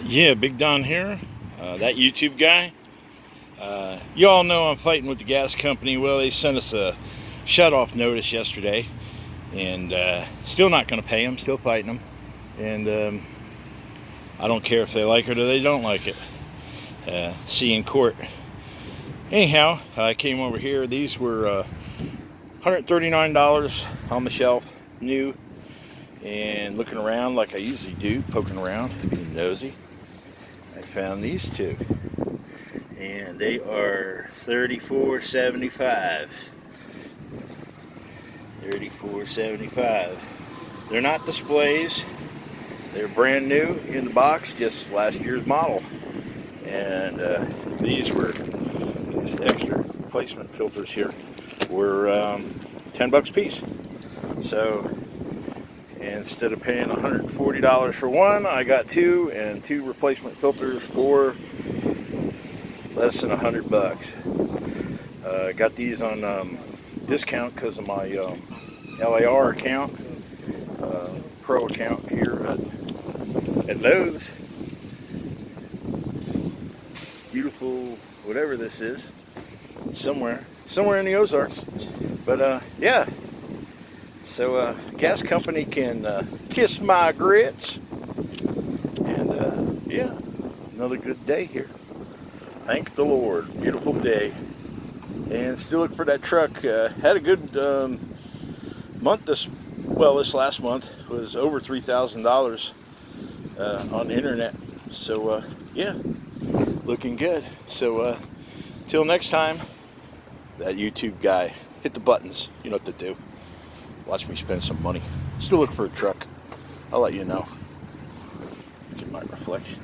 Yeah, Big Don here, that YouTube guy. You all know I'm fighting with the gas company. Well, they sent us a shut-off notice yesterday, and still not going to pay them, still fighting them. And I don't care if they like it or they don't like it. See you in court. Anyhow, I came over here. These were $139 on the shelf, new, and looking around like I usually do, poking around, being nosy. I found these two, and they are $34.75. $34.75. They're not displays. They're brand new in the box, just last year's model. And these extra replacement filters here were 10 bucks a piece. So instead of paying $140 for one, I got two, and two replacement filters for less than 100 bucks. I got these on discount because of my LAR account, pro account here at Lowe's. Beautiful, whatever this is, somewhere in the Ozarks. But yeah, so gas company can kiss my grits. And yeah, another good day here. Thank the Lord. Beautiful day. And still looking for that truck. Had a good month this last month was over $3,000 on the internet. So yeah, looking good. So till next time, that YouTube guy, hit the buttons. You know what to do. Watch me spend some money. Still looking for a truck. I'll let you know. Get my reflection.